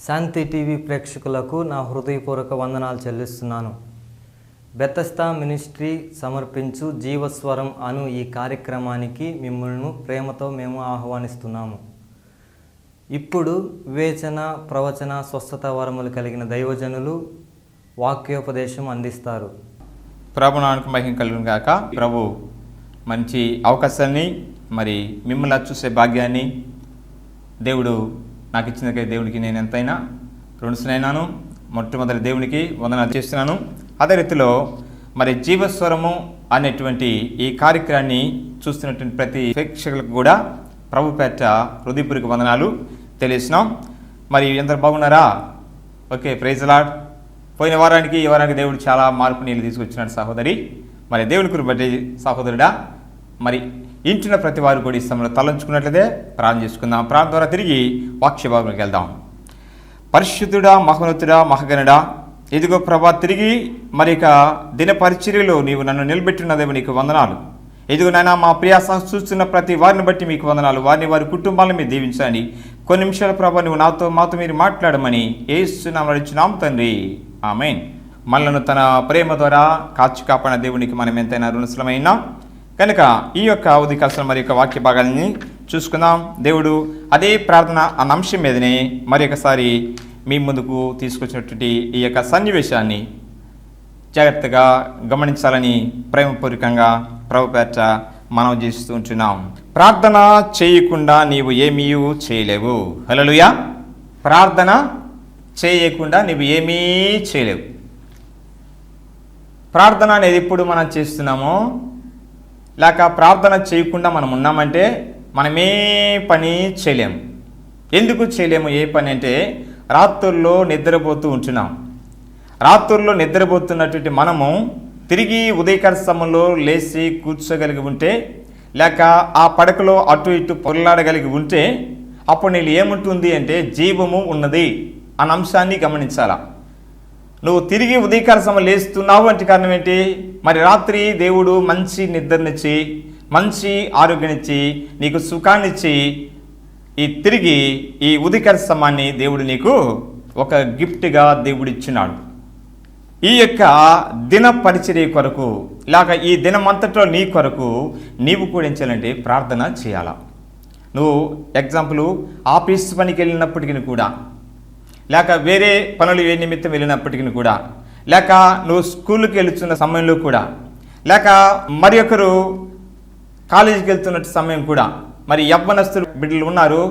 శాంతి TV ప్రేక్షకులకు నా హృదయపూర్వక వందనాలు చెల్లిస్తున్నాను. బెతెస్దా మినిస్ట్రీ సమర్పించు జీవస్వరం అను ఈ కార్యక్రమానికి మిమ్మల్ని ప్రేమతో మేము ఆహ్వానిస్తున్నాము. ఇప్పుడు వివేచన, ప్రవచన, స్వస్థత వరములు కలిగిన దైవజనులు వాక్యోపదేశం అందిస్తారు. ప్రభునానికి మహిమ కలుగును గాక. ప్రభు మంచి అవకాశాన్ని, మరి మిమ్మల్ని చూసే భాగ్యాన్ని దేవుడు నాకు ఇచ్చినకై దేవునికి నేను ఎంతైనా రుణసునైనాను. మొట్టమొదటి దేవునికి వందనాలు చేస్తున్నాను. అదే రీతిలో మరి జీవస్వరము అనేటువంటి ఈ కార్యక్రమాన్ని చూస్తున్నటువంటి ప్రతి ప్రేక్షకులకు కూడా ప్రభు పేట హృదయపూర్వక వందనాలు తెలియజేస్తున్నాం. మరి ఎందరు బాగున్నారా? Okay, praise Lord. పోయిన వారానికి ఈ వారానికి దేవుడు చాలా మార్పు నీళ్ళు తీసుకొచ్చినాడు సహోదరి. మరి దేవుని కృప బట్టి సహోదరుడా, మరి ఇంటిన ప్రతి వారు కూడా ఈ సమయంలో తలంచుకున్నట్లయితే ప్రార్థన చేసుకుందాం. ప్రార్థన ద్వారా తిరిగి వాక్య భాగంలోకి వెళ్దాం. పరిశుద్ధుడా, మహోన్నతుడా, మహగణుడా, ఇదిగో ప్రభా, తిరిగి మరి ఇక దిన పరిచర్యలో నీవు నన్ను నిలబెట్టినదేమో నీకు వందనాలు. ఇదిగో నాయన, మా ప్రియాసం చూస్తున్న ప్రతి వారిని బట్టి మీకు వందనాలు. వారి కుటుంబాలను మీరు దీవించండి. కొన్ని నిమిషాల ప్రభా నువ్వు మాతో మీరు మాట్లాడమని యేసునామములో అడుగుచున్నాము తండ్రి, ఆమేన్. మనలను తన ప్రేమ ద్వారా కాచి కాపాడిన దేవునికి మనం ఎంతైనా రుణసులమైనా కనుక ఈ యొక్క ఉదయకాలం మరి యొక్క వాక్య భాగాలని చూసుకుందాం. దేవుడు అదే ప్రార్థన అన్న అంశం మీదనే మరి ఒకసారి మీ ముందుకు తీసుకొచ్చినటువంటి ఈ యొక్క సన్నివేశాన్ని జాగ్రత్తగా గమనించాలని ప్రేమపూర్వకంగా ప్రభుపేట మనం చేస్తూ ఉంటున్నాం. ప్రార్థన చేయకుండా నీవు ఏమీ చేయలేవు. హల్లెలూయా. ప్రార్థన చేయకుండా నీవు ఏమీ చేయలేవు. ప్రార్థన అనేది ఎప్పుడు మనం చేస్తున్నామో, లేక ప్రార్థన చేయకుండా మనం ఉన్నామంటే మనం ఏ పని చేయలేము. ఎందుకు చేయలేము ఏ పని అంటే, రాత్రుల్లో నిద్రపోతూ ఉంటున్నాం. రాత్రుల్లో నిద్రపోతున్నటువంటి మనము తిరిగి ఉదయకాల సమయంలో లేచి కూర్చోగలిగి ఉంటే, లేక ఆ పడకలో అటు ఇటు పొరలాడగలిగి ఉంటే, అప్పుడు నీళ్ళు ఏముంటుంది అంటే జీవము ఉన్నది అన్న అంశాన్ని గమనించాలా. నువ్వు తిరిగి ఉదయకాల సమయం లేస్తున్నావు అంటే కారణం ఏంటి? మరి రాత్రి దేవుడు మంచి నిద్రనిచ్చి, మంచి ఆరోగ్యాన్నిచ్చి, నీకు సుఖాన్నిచ్చి, తిరిగి ఈ ఉదయకాల సమయాన్ని దేవుడు నీకు ఒక గిఫ్ట్గా దేవుడు ఇచ్చినాడు. ఈ యొక్క దిన పరిచర్య కొరకు, లేక ఈ దినమంతట్లో నీ కొరకు నీవు కూడా ఏం చేయాలంటే ప్రార్థన చేయాలా. నువ్వు ఎగ్జాంపుల్ ఆఫీస్ పనికి వెళ్ళినప్పటికీ కూడా, లేక వేరే పనులు ఏ నిమిత్తం వెళ్ళినప్పటికీ కూడా, లేక నువ్వు స్కూల్కి వెళ్తున్న సమయంలో కూడా, లేక మరి ఒకరు కాలేజీకి వెళ్తున్న సమయం కూడా, మరి యవ్వనస్తులు బిడ్డలు ఉన్నారు,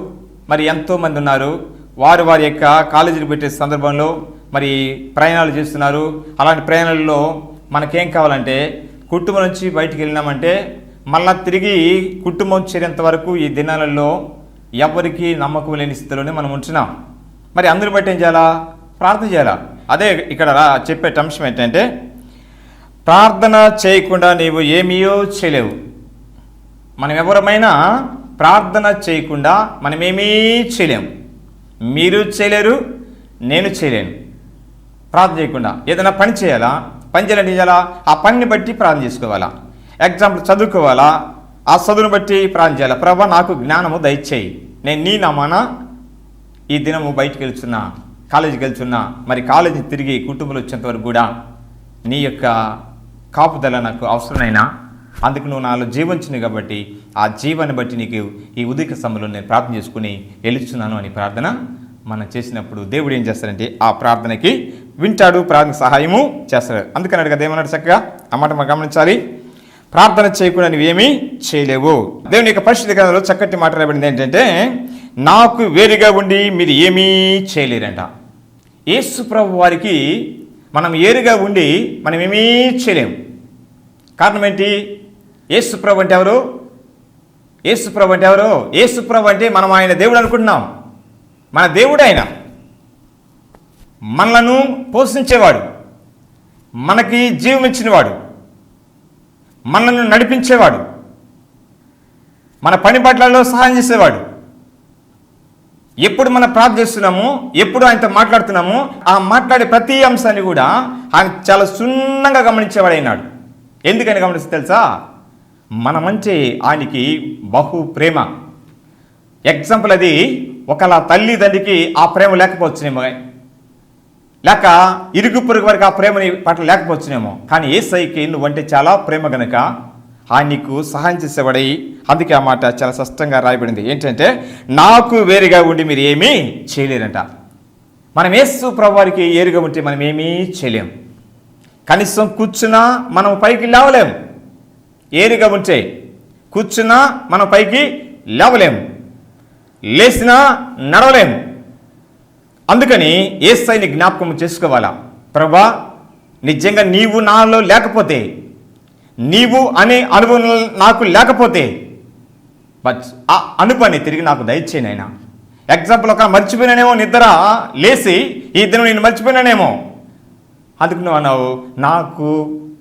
మరి ఎంతోమంది ఉన్నారు. వారి యొక్క కాలేజీలు పెట్టే సందర్భంలో మరి ప్రయాణాలు చేస్తున్నారు. అలాంటి ప్రయాణాలలో మనకేం కావాలంటే, కుటుంబం నుంచి బయటికి వెళ్ళినామంటే మళ్ళా తిరిగి కుటుంబం చేరేంత వరకు ఈ దినాలలో ఎవరికి నమ్మకం లేని స్థితిలోనే మనం ఉంటున్నాం. మరి అందరూ బట్టి ఏం చేయాలా? ప్రార్థన చేయాలా. అదే ఇక్కడ చెప్పే అంశం ఏంటంటే, ప్రార్థన చేయకుండా నీవు ఏమీ చేయలేవు. మనం ఎవరమైనా ప్రార్థన చేయకుండా మనమేమీ చేయలేము. మీరు చేయలేరు, నేను చేయలేను. ప్రార్థన చేయకుండా ఏదైనా పని చేయాలా, పని చేయాలంటే చేయాలా, ఆ పనిని బట్టి ప్రార్థన చేసుకోవాలా. ఎగ్జాంపుల్ చదువుకోవాలా, ఆ చదువును బట్టి ప్రార్థన చేయాలా. ప్రభా నాకు జ్ఞానము దయచేయి, నేను నీ నామాన ఈ దినము బయటికి వెళ్తున్నా, కాలేజీకి వెళ్తున్నా, మరి కాలేజీ తిరిగి కుటుంబంలో వచ్చేంత వరకు కూడా నీ యొక్క కాపుదల నాకు అవసరమైనా, అందుకు నువ్వు నాలో జీవించింది కాబట్టి ఆ జీవాన్ని బట్టి నీకు ఈ ఉదయ సమయంలో నేను ప్రార్థన చేసుకుని వెళుతున్నాను అని ప్రార్థన మనం చేసినప్పుడు దేవుడు ఏం చేస్తారంటే ఆ ప్రార్థనకి వింటాడు, ప్రార్థన సహాయము చేస్తాడు. అందుకని కదా ఏమన్నాడు చక్కగా ఆ మాట మనం గమనించాలి. ప్రార్థన చేయకుండా నువ్వేమీ చేయలేవు. దేవుని యొక్క పరిశుద్ధ గ్రంథంలో చక్కటి మాట రాయబడింది ఏంటంటే, నాకు వేరుగా ఉండి మీరు ఏమీ చేయలేరంట. యేసు ప్రభు వారికి మనం ఏరుగా ఉండి మనం ఏమీ చేయలేము. కారణం ఏంటి? యేసు ప్రభు అంటే ఎవరు? యేసు ప్రభు అంటే ఎవరు? యేసు ప్రభు అంటే మనం ఆయన దేవుడు అనుకుంటున్నాం. మన దేవుడు ఆయన. మనలను పోషించేవాడు, మనకి జీవం ఇచ్చినవాడు, మనల్ని నడిపించేవాడు, మన పని పట్లలో సహాయం చేసేవాడు. ఎప్పుడు మనం ప్రార్థన చేస్తున్నాము, ఎప్పుడు ఆయనతో మాట్లాడుతున్నాము, ఆ మాట్లాడే ప్రతి అంశాన్ని కూడా ఆయన చాలా సున్నంగా గమనించేవాడు అయినాడు. ఎందుకని గమనిస్తే తెలుసా? మనమంటే ఆయనకి బహు ప్రేమ. ఎగ్జాంపుల్ అది ఒకలా తల్లిదండ్రికి ఆ ప్రేమ లేకపోవచ్చునేమో, లేక ఇరుగు పొరుగు వరకు ఆ ప్రేమని పట్ల లేకపోవచ్చునేమో. కానీ యేసయ్యకి నువ్వంటే చాలా ప్రేమ గనుక ఆయన నీకు సహాయం చేసేవాడై, అందుకే ఆ మాట చాలా స్పష్టంగా రాయబడింది. ఏంటంటే, నాకు వేరుగా ఉండి మీరు ఏమీ చేయలేరంట. మనం యేసు ప్రభువారికి ఏరుగా ఉంటే మనం ఏమీ చేయలేం. కనీసం కూర్చున్నా మనం పైకి లేవలేం. ఏరుగా ఉంటే కూర్చున్నా మనం పైకి లేవలేం, లేచినా నడవలేం. అందుకని యేసయ్యని జ్ఞాపకం చేసుకోవాలా. ప్రభా, నిజంగా నీవు నాలో లేకపోతే, నీవు అనే అనుభవం నాకు లేకపోతే, బట్ ఆ అనుభవాన్ని తిరిగి నాకు దయచేయను ఆయన. ఎగ్జాంపుల్, ఒక మర్చిపోయినానేమో, నిద్ర లేచి ఈ దినం నేను మర్చిపోయినానేమో, అందుకు నువ్వు అన్నావు నాకు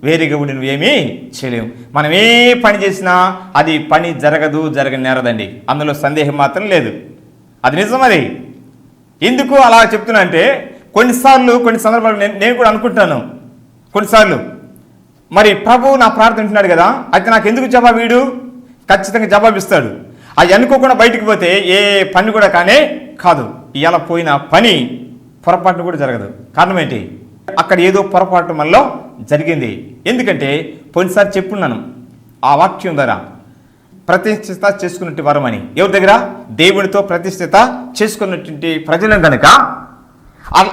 వేరుగా ఉండి నువ్వేమీ చేయలేవు. మనం ఏ పని చేసినా అది పని జరగనేరదండి, అందులో సందేహం మాత్రం లేదు. అది నిజం. అది ఎందుకు అలా చెప్తున్నా అంటే, కొన్ని సందర్భాలు నేను కూడా అనుకుంటున్నాను. కొన్నిసార్లు మరి ప్రభు నా ప్రార్థన వింటున్నాడు కదా, అయితే నాకు ఎందుకు జవాబు వీడు? ఖచ్చితంగా జవాబిస్తాడు. అది అనుకోకుండా బయటికి పోతే ఏ పని కూడా కానే కాదు. ఇలా పోయిన పని పొరపాటును కూడా జరగదు. కారణం ఏంటి? అక్కడ ఏదో పొరపాటు మనలో జరిగింది. ఎందుకంటే పోయినసారి చెప్పున్నాను, ఆ వాక్యం ద్వారా ప్రతిష్ఠిత చేసుకున్నట్టు వరం అని. ఎవరి దగ్గర? దేవుడితో ప్రతిష్ఠిత చేసుకున్నటువంటి ప్రజలను కనుక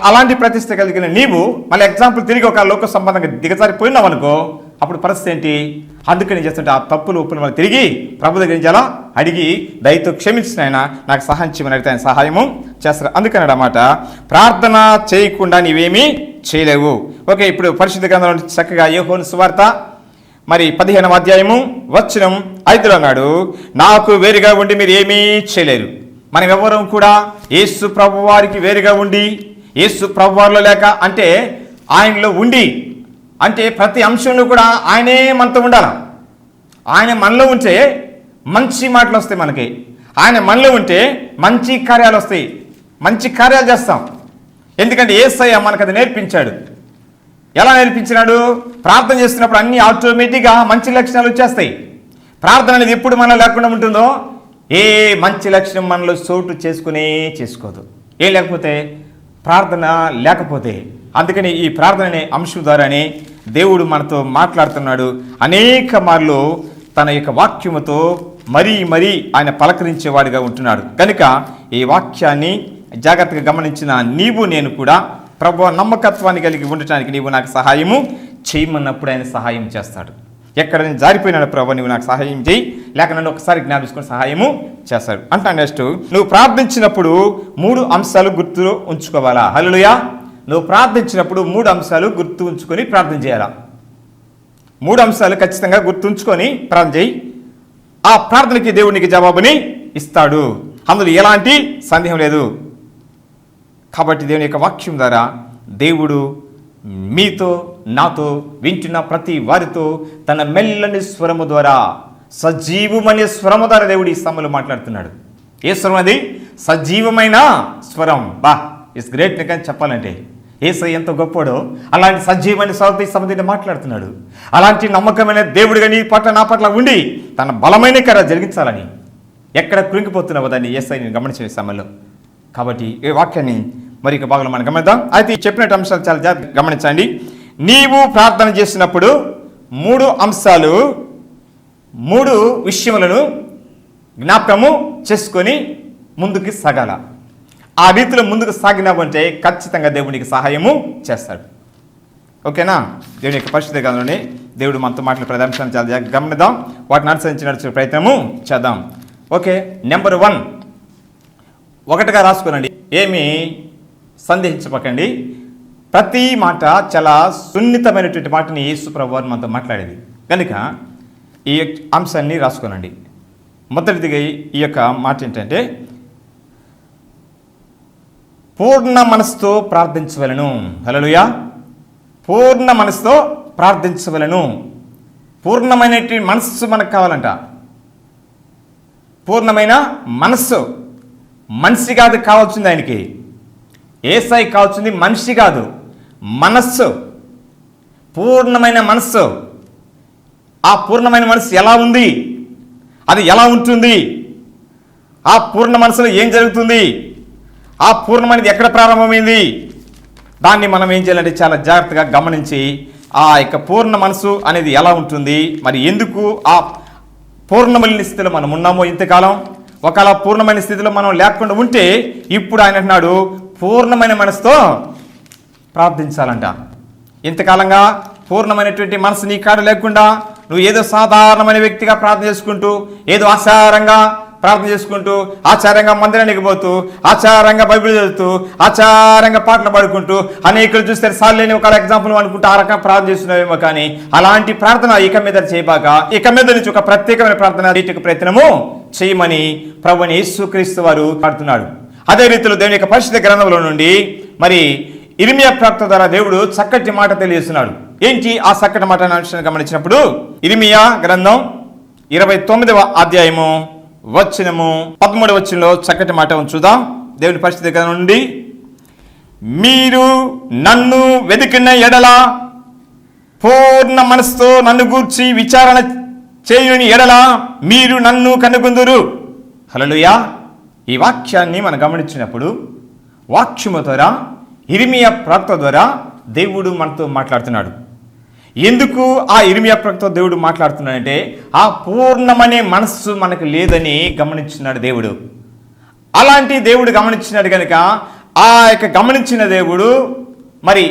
అలాంటి ప్రతిష్ఠ కలిగిన నీవు మళ్ళీ ఎగ్జాంపుల్ తిరిగి ఒక లోక సంబంధంగా దిగజారిపోయినావు అనుకో, అప్పుడు పరిస్థితి ఏంటి? అందుకని చేస్తుంటే ఆ తప్పులు ఒప్పులు మళ్ళీ తిరిగి ప్రభు దగ్గర నుంచి అలా అడిగి దయతో క్షమించిన ఆయన నాకు సహాయం చేయమని అడిగితే ఆయన సహాయము చేస్తారు. అందుకని అన్నమాట, ప్రార్థన చేయకుండా నీవేమీ చేయలేవు. ఓకే, ఇప్పుడు పరిశుద్ధ గ్రంథంలో చక్కగా యోహాను సువార్త మరి 15వ అధ్యాయము వచనం 5లో అన్నాడు, నాకు వేరుగా ఉండి మీరు ఏమీ చేయలేరు. మనం ఎవరం కూడా యేసు ప్రభు వారికి వేరుగా ఉండి, యేసు ప్రభు వారిలో లేక, అంటే ఆయనలో ఉండి, అంటే ప్రతి అంశంలో కూడా ఆయనే మనతో ఉండాలి. ఆయన మనలో ఉంటే మంచి మాటలు వస్తాయి మనకి. ఆయన మనలో ఉంటే మంచి కార్యాలు వస్తాయి, మంచి కార్యాలు చేస్తాం. ఎందుకంటే యేసయ్య మనకు అది నేర్పించాడు. ఎలా నేర్పించినాడు? ప్రార్థన చేస్తున్నప్పుడు అన్ని ఆటోమేటిక్గా మంచి లక్షణాలు వచ్చేస్తాయి. ప్రార్థన అనేది ఎప్పుడు మనలో లేకుండా ఉంటుందో, ఏ మంచి లక్షణం మనలో చోటు చేసుకోదు. ఏం లేకపోతే? ప్రార్థన లేకపోతే. అందుకని ఈ ప్రార్థన అనే అంశం ద్వారానే దేవుడు మనతో మాట్లాడుతున్నాడు. అనేక మార్లు తన యొక్క వాక్యముతో మరీ ఆయన పలకరించేవాడిగా ఉంటున్నాడు. కనుక ఈ వాక్యాన్ని జాగ్రత్తగా గమనించిన నీవు నేను కూడా ప్రభువా నమ్మకత్వాన్ని కలిగి ఉండటానికి నీవు నాకు సహాయము చేయమన్నప్పుడు ఆయన సహాయం చేస్తాడు. ఎక్కడ నేను జారిపోయినాడు ప్రభువా నీవు నాకు సహాయం చేయి, లేక నన్ను ఒకసారి జ్ఞాపించుకొని సహాయము చేస్తాడు. అంటే నెక్స్ట్, నువ్వు ప్రార్థించినప్పుడు 3 అంశాలు గుర్తు ఉంచుకోవాలా? హల్లెలూయా. నువ్వు ప్రార్థించినప్పుడు 3 అంశాలు గుర్తు ఉంచుకొని ప్రార్థన చేయాలా? 3 అంశాలు ఖచ్చితంగా గుర్తుంచుకొని ప్రార్థన చేయి. ఆ ప్రార్థనకి దేవునికి జవాబుని ఇస్తాడు, అందులో ఎలాంటి సందేహం లేదు. కాబట్టి దేవుని యొక్క వాక్యం ద్వారా దేవుడు మీతో నాతో వింటున్న ప్రతి వారితో తన మెల్లని స్వరము ద్వారా, సజీవమనే స్వరము ద్వారా దేవుడు ఈ సమయంలో మాట్లాడుతున్నాడు. ఏ స్వరం అది? సజీవమైన స్వరం. ఇట్స్ గ్రేట్ అని చెప్పాలంటే యేసయ్య ఎంత గొప్పడో అలాంటి సజీవమైన స్వరంతో ఈ సమయంలో మాట్లాడుతున్నాడు. అలాంటి నమ్మకమైన దేవుడిగా నీ పట్ల నా పట్ల ఉండి తన బలమైన కార్యాలు జరిగించాలని ఎక్కడ కృంగిపోతున్నావో దాన్ని యేసయ్యని గమనించే సమయంలో. కాబట్టి ఈ వాక్యాన్ని మరి ఇక భాగంలో మనం గమనిద్దాం. అయితే చెప్పినట్టు అంశాలు చాలా జాగ్రత్తగా గమనించండి. నీవు ప్రార్థన చేసినప్పుడు 3 అంశాలు, 3 విషయములను జ్ఞాపకము చేసుకొని ముందుకు సాగాల. ఆ రీతిలో ముందుకు సాగినావంటే ఖచ్చితంగా దేవునికి సహాయము చేస్తాడు. ఓకేనా? దేవుని యొక్క పరిశుద్ధ గ్రంథంలోనే దేవుడు మనతో మాట్లాడే ప్రధాంశాన్ని చాలా జాగ్రత్తగా గమనిద్దాం, వాటిని అనుసరించి నడిచే ప్రయత్నము చేద్దాం. ఓకే, నెంబర్ 1 ఒకటిగా రాసుకోనండి, ఏమీ సందేహించపకండి. ప్రతి మాట చాలా సున్నితమైనటువంటి మాటని యేసు ప్రభువు మనతో మాట్లాడేది కనుక ఈ అంశాన్ని రాసుకోనండి. మొదటిదిగా ఈ యొక్క మాట ఏంటంటే, పూర్ణ మనసుతో ప్రార్థించవలను. హల్లెలూయా. పూర్ణ మనసుతో ప్రార్థించవలను. పూర్ణమైనటువంటి మనస్సు మనకు కావాలంట. పూర్ణమైన మనస్సు. మనిషి కాదు కావాల్సింది ఆయనకి. యేసయ్య కావాల్సింది మనిషి కాదు, మనస్సు. పూర్ణమైన మనస్సు. ఆ పూర్ణమైన మనస్సు ఎలా ఉంది? అది ఎలా ఉంటుంది? ఆ పూర్ణ మనసులో ఏం జరుగుతుంది, ఆ పూర్ణమైనది ఎక్కడ ప్రారంభమైంది, దాన్ని మనం ఏం చేయాలంటే చాలా జాగ్రత్తగా గమనించి ఆ యొక్క పూర్ణ మనసు అనేది ఎలా ఉంటుంది, మరి ఎందుకు ఆ పూర్ణమైన స్థితిలో మనం ఉన్నామో ఇంతకాలం, ఒకవేళ పూర్ణమైన స్థితిలో మనం లేకుండా ఉంటే ఇప్పుడు ఆయన అంటున్నాడు పూర్ణమైన మనసుతో ప్రార్థించాలంట. ఇంతకాలంగా పూర్ణమైనటువంటి మనసు నీ కాడ లేకుండా నువ్వు ఏదో సాధారణమైన వ్యక్తిగా ప్రార్థన చేసుకుంటూ, ఏదో ఆచారంగా ప్రార్థన చేసుకుంటూ, ఆచారంగా మందిరానికి పోతూ, ఆచారంగా బైబిల్ చదువుతూ, ఆచారంగా పాటలు పాడుకుంటూ, అనేకులు చూస్తే సార్లేని ఒక ఎగ్జాంపుల్ అనుకుంటూ ఆ రకంగా ప్రార్థన చేస్తున్నావేమో. కానీ అలాంటి ప్రార్థన ఇక మీద చేయబాక, ఇక మీద నుంచి ఒక ప్రత్యేకమైన ప్రార్థన వీటికి ప్రయత్నము చేయమని ప్రభువైన యేసుక్రీస్తు వారు పాడుతున్నాడు. అదే రీతిలో దేవుని యొక్క పరిశుద్ధ గ్రంథంలో నుండి మరి ఇర్మియా ప్రవక్త ద్వారా దేవుడు చక్కటి మాట తెలియజేస్తున్నాడు. ఏంటి ఆ చక్కటి మాట గమనించినప్పుడు ఇర్మియా గ్రంథం 29వ అధ్యాయము వచనము 13వ వచనంలో చక్కటి మాట చూద్దాం. దేవుని పరిశుద్ధ గ్రంథం నుండి, మీరు నన్ను వెతికిన ఎడల, పూర్ణ మనసుతో నన్ను గూర్చి విచారణ చేయుని ఎడల మీరు నన్ను కనుగొందురు. హల్లెలూయా. ఈ వాక్యాన్ని మనం గమనించినప్పుడు వాక్యము ద్వారా ఇర్మియా ప్రవక్త ద్వారా దేవుడు మనతో మాట్లాడుతున్నాడు. ఎందుకు ఆ ఇర్మియా ప్రవక్త దేవుడు మాట్లాడుతున్నాడంటే ఆ పూర్ణమనే మనస్సు మనకు లేదని గమనించినాడు దేవుడు. అలాంటి దేవుడు గమనించినాడు కనుక ఆ యొక్క గమనించిన దేవుడు మరి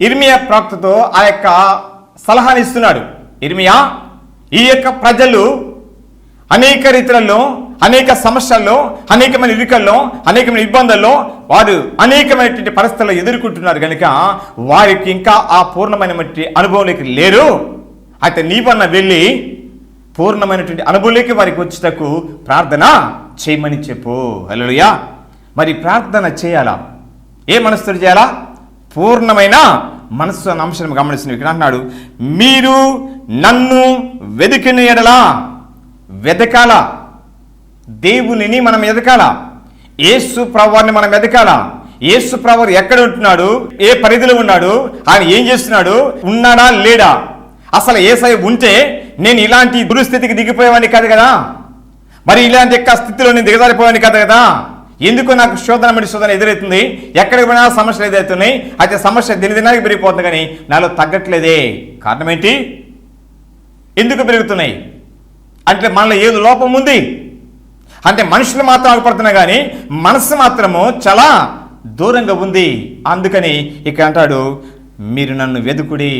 ఇర్మియా ప్రవక్తతో ఆ యొక్క సలహాని ఇస్తున్నాడు. ఇర్మియా, ఈ యొక్క ప్రజలు అనేక రీతులలో, అనేక సమస్యల్లో, అనేకమైన ఇరుకల్లో, అనేకమైన ఇబ్బందుల్లో వారు అనేకమైనటువంటి పరిస్థితుల్లో ఎదుర్కొంటున్నారు కనుక వారికి ఇంకా ఆ పూర్ణమైనటువంటి అనుభవంలోకి లేరు. అయితే నీవన్న వెళ్ళి పూర్ణమైనటువంటి అనుభవంలోకి వారికి వచ్చేటకు ప్రార్థన చేయమని చెప్పు. హల్లెలూయా. మరి ప్రార్థన చేయాలా? ఏ మనసుతో చేయాలా? పూర్ణమైన మనస్సు అన్న అంశం గమనిస్తున్న ఇక్కడ అంటున్నాడు, మీరు నన్ను వెతికిన ఎడలా. వెతకాల, దేవునిని మనం ఎదకాల, యేసు ప్రభువారిని మనం ఎదకాల. యేసు ప్రభువారు ఎక్కడ ఉంటున్నాడు, ఏ పరిధిలో ఉన్నాడు, ఆయన ఏం చేస్తున్నాడు, ఉన్నాడా లేడా? అసలు యేసయ్య ఉంటే నేను ఇలాంటి దుస్థితికి దిగిపోయేవాడిని కాదు కదా, మరి ఇలాంటి యొక్క స్థితిలో నేను దిగజారిపోయాను కాదు కదా. ఎందుకు నాకు శోధన ఎదురవుతుంది, ఎక్కడికి పోయినా సమస్యలు ఎదురవుతున్నాయి. అయితే సమస్య దినదినానికి పెరిగిపోతుంది కానీ నాలో తగ్గట్లేదే. కారణం ఏంటి? ఎందుకు పెరుగుతున్నాయి అంటే మనలో ఏదో లోపం ఉంది. అంటే మనుషులు మాత్రం ఆగిపడుతున్నాయి కానీ మనసు మాత్రము చాలా దూరంగా ఉంది. అందుకని ఇక అంటాడు, మీరు నన్ను వెతుకుడి.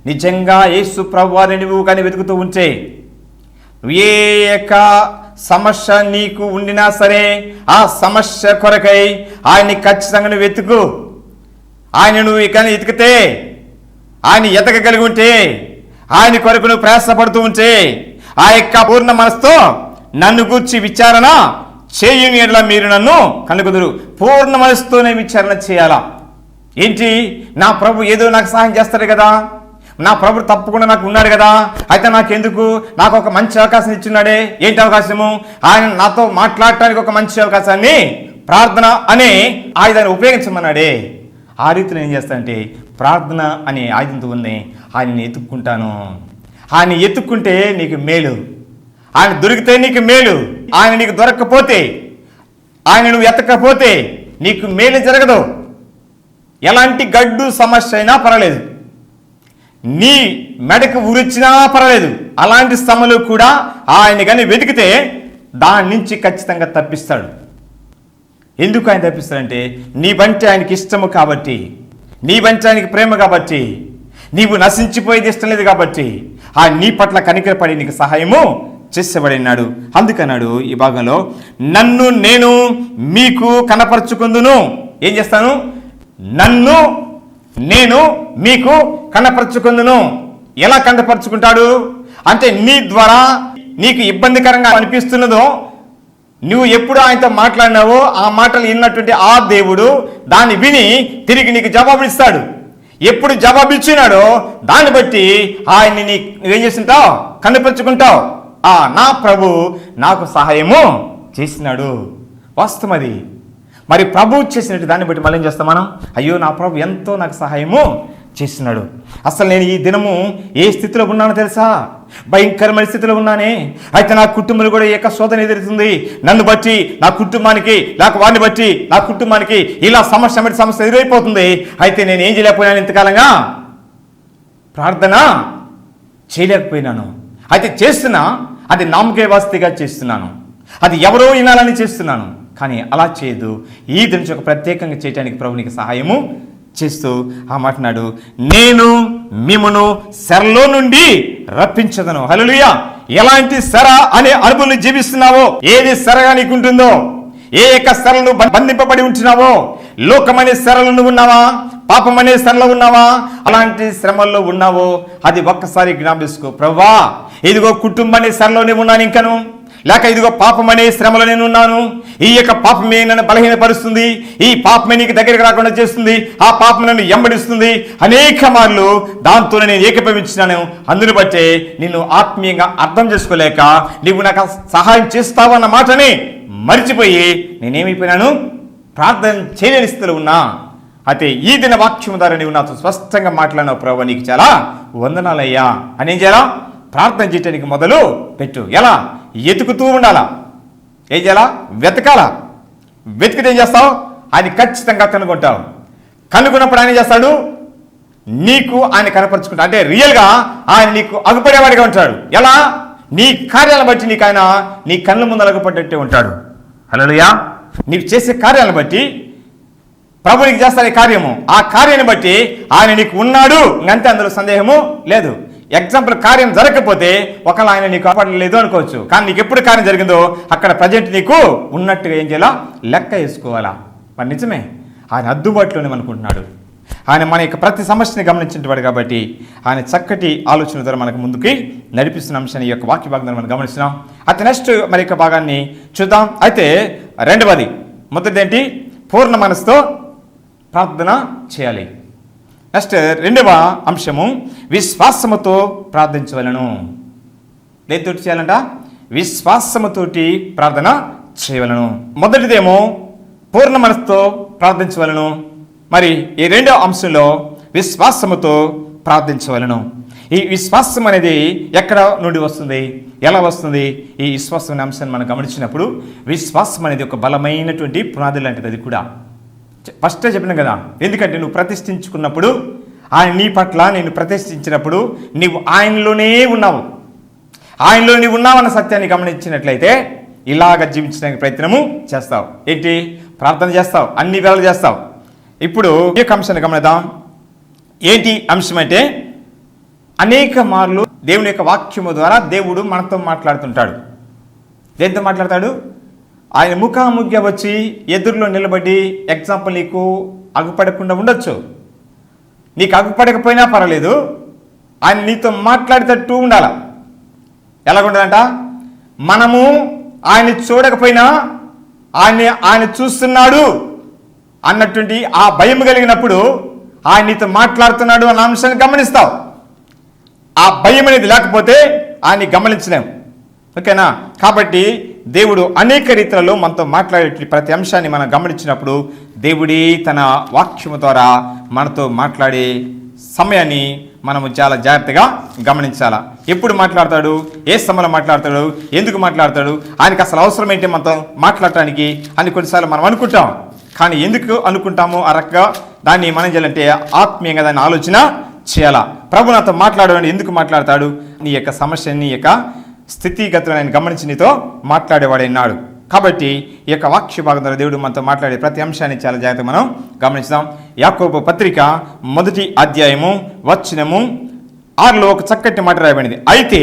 నిజంగా యేసు ప్రభువారిని నువ్వు కానీ వెతుకుతూ ఉంటే, ఏ యొక్క సమస్య నీకు ఉండినా సరే ఆ సమస్య కొరకై ఆయన్ని ఖచ్చితంగా నువ్వు వెతుకు. ఆయన నువ్వు ఇక ఎతికితే, ఆయన ఎతకగలిగి ఉంటే, ఆయన కొరకు నువ్వు ప్రయాసపడుతూ ఉంటే, ఆ యొక్క పూర్ణ మనసుతో నన్ను గూర్చి విచారణ చేయని ఎడల మీరు నన్ను కనుగొందురు. పూర్ణ మనసుతోనే విచారణ చేయాలా? ఏంటి, నా ప్రభు ఏదో నాకు సహాయం చేస్తాడు కదా, నా ప్రభు తప్పకుండా నాకు ఉన్నాడు కదా, అయితే నాకెందుకు, నాకు ఒక మంచి అవకాశం ఇచ్చున్నాడే. ఏంటి అవకాశము? ఆయన నాతో మాట్లాడటానికి ఒక మంచి అవకాశాన్ని ప్రార్థన అనే ఆయుధాన్ని ఉపయోగించమన్నాడే. ఆ రీతిలో ఏం చేస్తానంటే ప్రార్థన అనే ఆయుధంతో ఉంది ఆయన్ని ఎత్తుక్కుంటాను. ఆయన ఎత్తుక్కుంటే నీకు మేలు, ఆయన దొరికితే నీకు మేలు. ఆయన నీకు దొరకకపోతే, ఆయన నువ్వు ఎత్తకపోతే నీకు మేలు జరగదు. ఎలాంటి గడ్డు సమస్య అయినా పర్వాలేదు, నీ మెడకు ఉరిచ్చినా పర్వాలేదు, అలాంటి సమయంలో కూడా ఆయన కానీ వెతికితే దాని నుంచి ఖచ్చితంగా తప్పిస్తాడు. ఎందుకు ఆయన తప్పిస్తాడంటే నీ బంటి ఆయనకి ఇష్టము కాబట్టి, నీ బంటి ఆయనకి ప్రేమ కాబట్టి, నీవు నశించిపోయేది ఇష్టం లేదు కాబట్టి ఆ నీ పట్ల కనికరపడి నీకు సహాయము చేసేవాడినాడు. అందుకన్నాడు ఈ భాగంలో, నన్ను నేను మీకు కనపరుచుకుందును. ఏం చేస్తాను? నన్ను నేను మీకు కనపరుచుకుందును. ఎలా కనపరుచుకుంటాడు అంటే నీ ద్వారా నీకు ఇబ్బందికరంగా అనిపిస్తున్నదో, నువ్వు ఎప్పుడు ఆయనతో మాట్లాడినావో ఆ మాటలు విన్నటువంటి ఆ దేవుడు దాన్ని విని తిరిగి నీకు జవాబు ఇస్తాడు. ఎప్పుడు జవాబు ఇచ్చినాడో దాన్ని బట్టి ఆయన్ని నువ్వేం చేస్తుంటావు? కనిపించుకుంటావు. నా ప్రభు నాకు సహాయము చేసినాడు. వాస్తవం అది. మరి ప్రభు చేసినట్టు దాన్ని బట్టి మళ్ళీ ఏం చేస్తాం మనం? అయ్యో, నా ప్రభు ఎంతో నాకు సహాయము చేస్తున్నాడు. అసలు నేను ఈ దినము ఏ స్థితిలో ఉన్నానో తెలుసా? భయంకరమైన స్థితిలో ఉన్నానే. అయితే నా కుటుంబంలో కూడా ఏక శోధన ఎదురుతుంది. నన్ను బట్టి నా కుటుంబానికి, లేక వాడిని బట్టి నా కుటుంబానికి ఇలా సమస్య ఎదురైపోతుంది. అయితే నేను ఏం చేయలేకపోయినాను, ఇంతకాలంగా ప్రార్థన చేయలేకపోయినాను. అయితే చేస్తున్నా, అది నామకే వాస్తిగా చేస్తున్నాను, అది ఎవరో వినాలని చేస్తున్నాను. కానీ అలా చేయదు. ఈ దిన ఒక ప్రత్యేకంగా చేయడానికి ప్రభు నీకు సహాయము చేస్తూ ఆ మాట్లాడు, నేను మిమ్మును శరలో నుండి రప్పించదను. హల్లెలూయా. ఎలాంటి శర అనే అనుభవం జీవిస్తున్నావో, ఏది శరగా నీకుంటుందో, ఏ యొక్క శరలు బంధింపబడి ఉంటున్నావో, లోకమనే శరలు నువ్వు ఉన్నావా, పాపమనే శరలో ఉన్నావా, అలాంటి శ్రమల్లో ఉన్నావో అది ఒక్కసారి జ్ఞాపిసుకో. ప్రభువా, ఇదిగో కుటుంబాన్ని శరలోనే ఉన్నాను ఇంకను, లేక ఇదిగో పాపం అనే శ్రమలో నేను ఉన్నాను. ఈ యొక్క పాపమే నన్ను బలహీనపరుస్తుంది, ఈ పాపమే నీకు దగ్గరికి రాకుండా చేస్తుంది, ఆ పాపం నన్ను ఎంబడిస్తుంది. అనేక మార్లు దాంతో నేను ఏకీభవించినాను. అందుని బట్టే నిన్ను ఆత్మీయంగా అర్థం చేసుకోలేక నీవు నాకు సహాయం చేస్తావన్న మాటని మరిచిపోయి నేనేమైపోయినాను, ప్రార్థన చేయలేని స్థితిలో ఉన్నా. అయితే ఈ దిన వాక్యం ద్వారా నీవు నాతో స్పష్టంగా మాట్లాడినావు. ప్రభువా, నీకు చాలా వందనాలయ్యా అని ఏం చేయాలా? ప్రార్థన చేయడానికి మొదలు పెట్టు. ఎలా? ఎతుకుతూ ఉండాలా. ఏం చేయాలా? వెతకాలా. వెతికితే ఏం చేస్తావు? ఆయన ఖచ్చితంగా కనుగొంటావు. కనుగొన్నప్పుడు ఆయన చేస్తాడు, నీకు ఆయన కనపరుచుకుంటా, అంటే రియల్గా ఆయన నీకు అగుపడేవాడిగా ఉంటాడు. ఎలా? నీ కార్యాలను బట్టి నీకు ఆయన నీ కళ్ళ ముందు అగుపడ్డట్టే ఉంటాడు. హల్లెలూయా. నీకు చేసే కార్యాలను బట్టి ప్రభు నీకు చేస్తాడు కార్యము. ఆ కార్యాన్ని బట్టి ఆయన నీకు ఉన్నాడు, ఇంకంతే, అందులో సందేహము లేదు. ఎగ్జాంపుల్, కార్యం జరగకపోతే ఒకవేళ ఆయన నీకు కాపాడలేదు అనుకోవచ్చు, కానీ నీకు ఎప్పుడు కార్యం జరిగిందో అక్కడ ప్రజెంట్ నీకు ఉన్నట్టుగా ఏం చేయాలా? లెక్క వేసుకోవాలా. మరి నిజమే, ఆయన అందుబాటులోనే అనుకుంటున్నాడు. ఆయన మన యొక్క ప్రతి సమస్యని గమనించేవాడు కాబట్టి ఆయన చక్కటి ఆలోచన ద్వారా మనకు ముందుకి నడిపిస్తున్న అంశాన్ని ఈ యొక్క వాక్య భాగంలో మనం గమనిస్తున్నాం. అయితే నెక్స్ట్ మరి యొక్క భాగాన్ని చూద్దాం. అయితే రెండవది, మొదటిది ఏంటి? పూర్ణ మనసుతో ప్రార్థన చేయాలి. నెక్స్ట్ రెండవ అంశము, విశ్వాసముతో ప్రార్థించవలను. దేనితోటి చేయాలంట? విశ్వాసముతోటి ప్రార్థన చేయవలను. మొదటిదేమో పూర్ణ మనసుతో ప్రార్థించవలను. మరి ఈ రెండవ అంశంలో విశ్వాసముతో ప్రార్థించవలను. ఈ విశ్వాసం అనేది ఎక్కడ నుండి వస్తుంది, ఎలా వస్తుంది? ఈ విశ్వాసం అనే అంశాన్ని మనం గమనించినప్పుడు విశ్వాసం అనేది ఒక బలమైనటువంటి పునాది లాంటిది. అది కూడా ఫస్ట్ చెప్పినాం కదా, ఎందుకంటే నువ్వు ప్రతిష్ఠించుకున్నప్పుడు, ఆయన నీ పట్ల నేను ప్రతిష్ఠించినప్పుడు నీవు ఆయనలోనే ఉన్నావు, ఆయనలో నీవు ఉన్నావన్న సత్యాన్ని గమనించినట్లయితే ఇలాగ జీవించడానికి ప్రయత్నము చేస్తావు. ఏంటి? ప్రార్థన చేస్తావు, అన్ని వేళలు చేస్తావు. ఇప్పుడు ఈ అంశాన్ని గమనిద్దాం. ఏంటి అంశం అంటే, అనేక మార్లు దేవుని యొక్క వాక్యము ద్వారా దేవుడు మనతో మాట్లాడుతుంటాడు. దేనితో మాట్లాడతాడు? ఆయన ముఖాముఖిగా వచ్చి ఎదురులో నిలబడి, ఎగ్జాంపుల్ నీకు అగుపడకుండా ఉండొచ్చు, నీకు అగుపడకపోయినా పర్వాలేదు, ఆయన నీతో మాట్లాడేటట్టు ఉండాల. ఎలాగుండాలంట? మనము ఆయన్ని చూడకపోయినా ఆయన చూస్తున్నాడు అన్నటువంటి ఆ భయం కలిగినప్పుడు ఆయన నీతో మాట్లాడుతున్నాడు అన్న అంశాన్ని గమనిస్తావు. ఆ భయం అనేది లేకపోతే ఆయన్ని గమనించలేము. ఓకేనా? కాబట్టి దేవుడు అనేక రీతులలో మనతో మాట్లాడే ప్రతి అంశాన్ని మనం గమనించినప్పుడు దేవుడి తన వాక్యము ద్వారా మనతో మాట్లాడే సమయాన్ని మనము చాలా జాగ్రత్తగా గమనించాలా. ఎప్పుడు మాట్లాడతాడు, ఏ సమయంలో మాట్లాడతాడు, ఎందుకు మాట్లాడతాడు, ఆయనకి అసలు అవసరం ఏంటి మనతో మాట్లాడటానికి అని కొన్నిసార్లు మనం అనుకుంటాం. కానీ ఎందుకు అనుకుంటామో ఆ రకంగా దాన్ని మనం చేయాలంటే ఆత్మీయంగా దాన్ని ఆలోచన చేయాలా. ప్రభు నాతో మాట్లాడాడు, ఎందుకు మాట్లాడతాడు, నీ యొక్క సమస్యని, నీ యొక్క స్థితిగతులను ఆయన గమనించి నీతో మాట్లాడేవాడైనాడు. కాబట్టి ఈ యొక్క వాక్య భాగం ద్వారా దేవుడు మనతో మాట్లాడే ప్రతి అంశాన్ని చాలా జాగ్రత్తగా మనం గమనిస్తాం. యాకోబు పత్రిక 1వ అధ్యాయము 6 ఒక చక్కటి మాట రాయబడింది. అయితే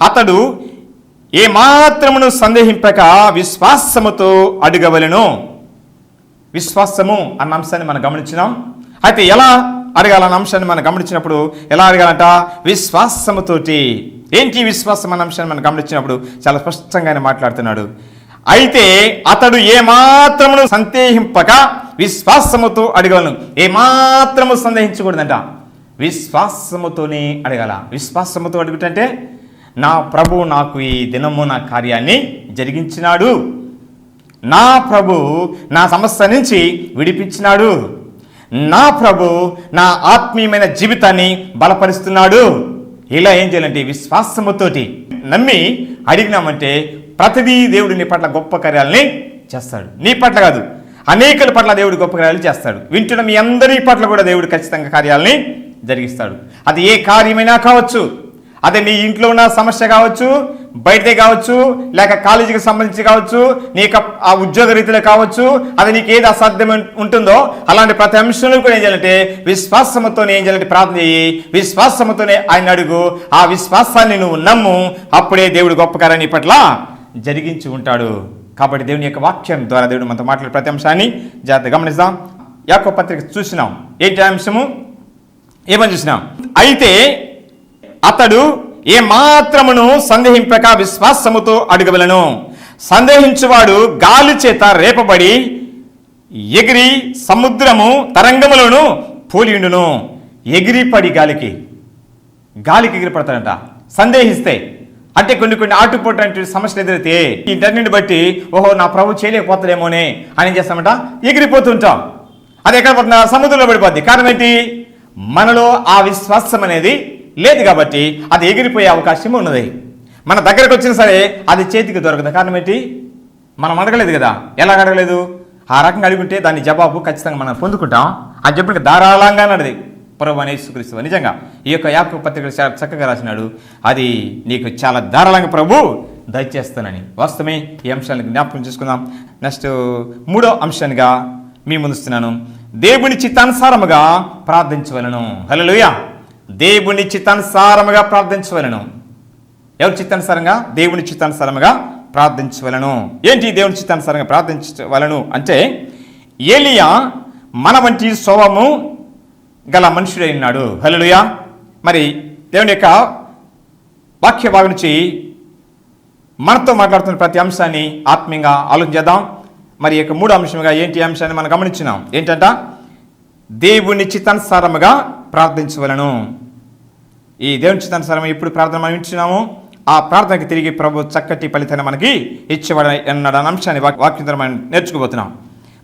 అతడు ఏమాత్రమును సందేహింపక విశ్వాసముతో అడగవలెను. విశ్వాసము అన్న అంశాన్ని మనం గమనించినాం. అయితే ఎలా అడగాలన్న అంశాన్ని మనం గమనించినప్పుడు ఎలా అడగాలంట? విశ్వాసముతోటి. ఏంటి విశ్వాసం అన్న అంశాన్ని మనం గమనించినప్పుడు చాలా స్పష్టంగా ఆయన మాట్లాడుతున్నాడు. అయితే అతడు ఏమాత్రమును సందేహింపక విశ్వాసముతో అడగలను. ఏమాత్రము సందేహించకూడదంట, విశ్వాసముతోనే అడగాల. విశ్వాసముతో అడుగుతుంటే నా ప్రభు నాకు ఈ దినము నా కార్యాన్ని జరిగించినాడు, నా ప్రభు నా సమస్య నుంచి విడిపించినాడు, నా ప్రభు నా ఆత్మీయమైన జీవితాన్ని బలపరుస్తున్నాడు. ఇలా ఏం చేయాలంటే విశ్వాసముతోటి నమ్మి అడిగినామంటే ప్రతిదీ దేవుడు నీ పట్ల గొప్ప కార్యాలని చేస్తాడు. నీ పట్ల కాదు, అనేకుల పట్ల దేవుడు గొప్ప కార్యాలు చేస్తాడు. వింటున్న మీ అందరి పట్ల కూడా దేవుడు ఖచ్చితంగా కార్యాలని జరిగిస్తాడు. అది ఏ కార్యమైనా కావచ్చు, అదే నీ ఇంట్లో ఉన్న సమస్య కావచ్చు, బయటదే కావచ్చు, లేక కాలేజీకి సంబంధించి కావచ్చు, నీకు ఆ ఉద్యోగ రీతిలో కావచ్చు, అది నీకు ఏది అసాధ్యం ఉంటుందో అలాంటి ప్రతి అంశంలో కూడా ఏం చేయాలంటే విశ్వాసముతోనే ఏం చేయాలంటే ప్రార్థన చేయి, విశ్వాసముతోనే ఆయన అడుగు. ఆ విశ్వాసాన్ని నువ్వు నమ్ము, అప్పుడే దేవుడు గొప్ప కార్యాన్ని నీ పట్ల జరిగించి ఉంటాడు. కాబట్టి దేవుని యొక్క వాక్యం ద్వారా దేవుడు మనతో మాట్లాడే ప్రతి అంశాన్ని జాగ్రత్తగా గమనిద్దాం. యాకోబు పత్రిక చూసినాం. ఏంటి అంశము? ఏమని చూసినాం? అయితే అతడు ఏ మాత్రమును సందేహింపక విశ్వాసముతో అడగవలెను. సందేహించువాడు గాలి చేత రేపబడి ఎగిరి సముద్రము తరంగములను పోలియుండును. ఎగిరిపడి గాలికి ఎగిరిపడతాడంట సందేహిస్తే. అంటే కొన్ని ఆటుపోటు సమస్యలు ఎదురైతే ఇంటర్నెట్ బట్టి ఓహో నా ప్రభు చేయలేకపోతాడేమోనే అని చేస్తామంట, ఎగిరిపోతుంటాం. అది ఎక్కడ పడుతున్నా? సముద్రంలో పడిపోద్ది. కారణం ఏంటి? మనలో ఆ విశ్వాసం అనేది లేదు కాబట్టి అది ఎగిరిపోయే అవకాశం ఉన్నది. మన దగ్గరకు వచ్చినా సరే అది చేతికి దొరకదు. కారణం ఏంటి? మనం అడగలేదు కదా. ఎలా అడగలేదు? ఆ రకంగా అడుగుంటే దాని జవాబు ఖచ్చితంగా మనం పొందుకుంటాం. అది చెప్పిన ధారాళంగా అన్నది ప్రభు అనే యేసుక్రీస్తు. నిజంగా ఈ యొక్క యాకోబు పత్రిక చాలా చక్కగా రాసినాడు. అది నీకు చాలా ధారాళంగా ప్రభు దయచేస్తానని. వాస్తవమే ఈ అంశానికి జ్ఞాపకం చేసుకుందాం. నెక్స్ట్ 3వ అంశానిగా మీ ముందుస్తున్నాను. దేవుని చిత్తానుసారముగా ప్రార్థించవలను. హల్లెలూయా. దేవుని చిత్తానుసారముగా ప్రార్థించవలను. ఎవరి చిత్తానుసారంగా? దేవుని చిత్తానుసారముగా ప్రార్థించవలను. ఏంటి దేవుని చిత్తానుసారంగా ప్రార్థించవలను అంటే, ఏలియా మన వంటి స్వభావము గల మనుషుడై ఉన్నాడు. హల్లెలూయా. మరి దేవుని యొక్క వాక్య భాగం నుంచి మనతో మాట్లాడుతున్న ప్రతి అంశాన్ని ఆత్మీయంగా ఆలోచించేద్దాం. మరి యొక్క 3వ అంశంగా ఏంటి అంశాన్ని మనం గమనించినాం. ఏంటంట? దేవుని చిత్తానుసారముగా ప్రార్థించవలను. ఈ దేవుని చిత్తానుసారం ఎప్పుడు ప్రార్థన మనం ఇచ్చినాము, ఆ ప్రార్థనకి తిరిగి ప్రభు చక్కటి ఫలితాన్ని మనకి ఇచ్చేవాడు అన్నాడు అన్న అంశాన్ని వాక్యం ద్వారా మనం నేర్చుకోబోతున్నాం.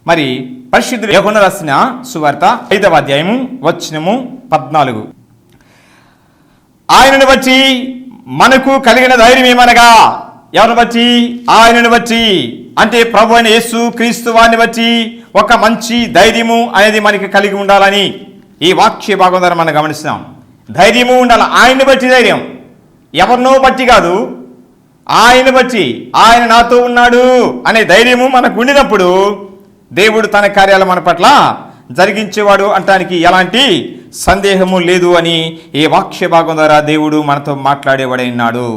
మరి పరిశుద్ధుడు యోహాను రాసిన సువార్త 5వ అధ్యాయము వచనము 14. ఆయనను బట్టి మనకు కలిగిన ధైర్యం ఏమనగా, ఎవరిని బట్టి? ఆయనను బట్టి. అంటే ప్రభు అయిన యేసు క్రీస్తు వారిని బట్టి ఒక మంచి ధైర్యము అనేది మనకి కలిగి ఉండాలని ఈ వాక్య భాగం ద్వారా మనం గమనిస్తున్నాం. ధైర్యము ఉండాలి. ఆయన్ని బట్టి ధైర్యం, ఎవరినో బట్టి కాదు, ఆయన బట్టి. ఆయన నాతో ఉన్నాడు అనే ధైర్యము మనకు ఉండినప్పుడు దేవుడు తన కార్యాలు మన పట్ల జరిగించేవాడు అంటానికి ఎలాంటి సందేహము లేదు అని ఈ వాక్య భాగం ద్వారా దేవుడు మనతో మాట్లాడేవాడైనాడు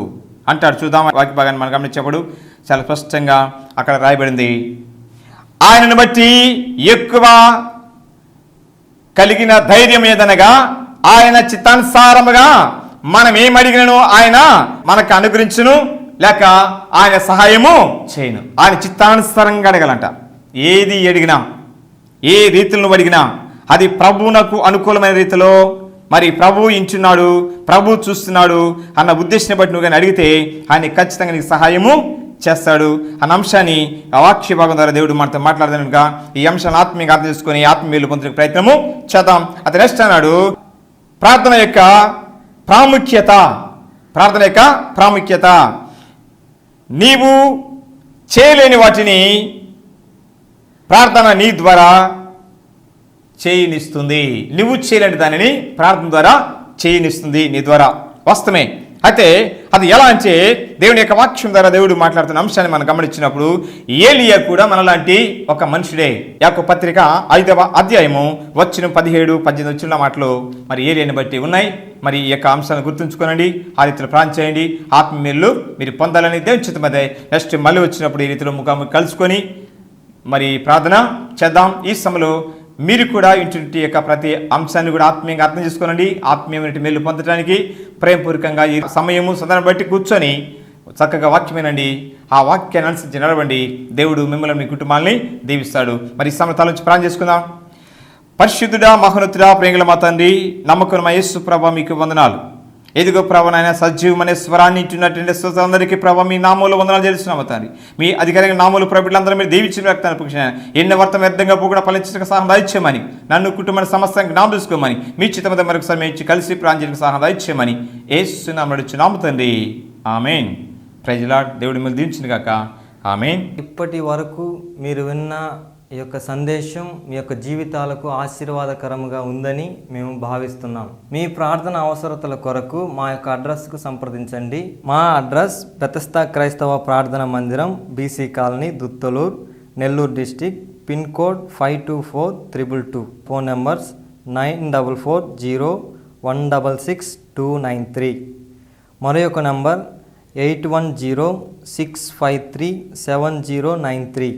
అంటాడు. చూద్దాం వాక్య భాగాన్ని మనం గమనించేప్పుడు చాలా స్పష్టంగా అక్కడ రాయబడింది. ఆయనను బట్టి ఎక్కువ కలిగిన ధైర్యం ఏదనగా, ఆయన చిత్తానుసారముగా మనం ఏమడిగినను ఆయన మనకు అనుగ్రహించును, లేక ఆయన సహాయము చేయను. ఆయన చిత్తానుసారంగా అడగాలంట. ఏది అడిగినా, ఏ రీతిలో అడిగినా అది ప్రభువునకు అనుకూలమైన రీతిలో, మరి ప్రభు ఇంచున్నాడు, ప్రభు చూస్తున్నాడు అన్న ఉద్దేశాన్ని బట్టి నువ్వు కానీ అడిగితే ఆయన ఖచ్చితంగా నీకు సహాయము చేస్తాడు అన్న అంశాన్ని ఆ వాక్య భాగం ద్వారా దేవుడు మనతో మాట్లాడదానుగా ఈ అంశాన్ని ఆత్మీయంగా అర్థం చేసుకొని ఆత్మీయులు పొందుకునే ప్రయత్నము చేద్దాం. అది నెక్స్ట్ అన్నాడు ప్రార్థన యొక్క ప్రాముఖ్యత. నీవు చేయలేని వాటిని ప్రార్థన నీ ద్వారా చేయనిస్తుంది. నువ్వు చేయలేని దానిని ప్రార్థన ద్వారా చేయనిస్తుంది నీ ద్వారా. వాస్తవమే. అయితే అది ఎలా అంటే దేవుని యొక్క వాక్యం ద్వారా దేవుడు మాట్లాడుతున్న అంశాన్ని మనం గమనించినప్పుడు ఏలియా కూడా మనలాంటి ఒక మనుషుడే. యాకోబు పత్రిక 5వ అధ్యాయము వచనం 17-18 వచ్చిన మాటలు మరి ఏలియాని బట్టి ఉన్నాయి. మరి ఈ యొక్క అంశాలను గుర్తుంచుకోనండి, ఆ రీతిలో ప్రార్థన చేయండి, ఆత్మీయులు మీరు పొందాలని దేవుని చిత్తమదే. నెక్స్ట్ మళ్ళీ వచ్చినప్పుడు ఈ రీతిలో ముఖాముఖి కలుసుకొని మరి ప్రార్థన చేద్దాం. ఈ సమయంలో మీరు కూడా ఇంటి యొక్క ప్రతి అంశాన్ని కూడా ఆత్మీయంగా అర్థం చేసుకోనండి. ఆత్మీయమైన మేలు పొందడానికి ప్రేమపూర్వకంగా ఈ సమయము సందర్భం బట్టి కూర్చొని చక్కగా వాక్యమేనండి, ఆ వాక్యాన్ని అనుసరించి నడవండి. దేవుడు మిమ్మల్ని మీ కుటుంబాన్ని దీవిస్తాడు. మరి ఈ సమయం తల నుంచి ప్రార్థన చేసుకుందాం. పరిశుద్ధుడా, మహోన్నతుడా, ప్రేమగల మా తండ్రి, నమ్మకమైన యేసు ప్రభువా మీకు వందనాలు. ఎదుగో ప్రభా నాయన సజీవమనే స్వరాన్ని ఇచ్చినటువంటి అందరికీ ప్రభా మీ నామూలు వందనాలు చేస్తున్నాము తండ్రి. మీ అధికారిక నామూలు ప్రభుత్వందరూ మీరు దీవించిన వ్యక్తాన్ని పక్షి ఎన్న వర్తం వ్యర్థంగా పోకుండా ఫలించడానికి సహాయం దాయిచ్చేయమని, నన్ను కుటుంబాన్ని సమస్తంగా జ్ఞాపకం చేసుకోమని, మీ చిత్తమత మరొకసారి మేము ఇచ్చి కలిసి ప్రాంజలికి సహాయం దాయిచ్చేయమని యేసు నామములో నడుచున్నాము తండ్రి. ఆమేన్. Praise the lord. దేవుడి మిమ్మల్ని దీవించును గాక. ఆమేన్. ఇప్పటి వరకు మీరు విన్న ఈ యొక్క సందేశం మీ యొక్క జీవితాలకు ఆశీర్వాదకరంగా ఉందని మేము భావిస్తున్నాం. మీ ప్రార్థన అవసరతల కొరకు మా యొక్క అడ్రస్కు సంప్రదించండి. మా అడ్రస్ బెతెస్దా క్రైస్తవ ప్రార్థన మందిరం, BC colony, Duttalur, Nellore district, pin code 524222. Phone numbers 9440166293. మరొక నంబర్ 8106537093.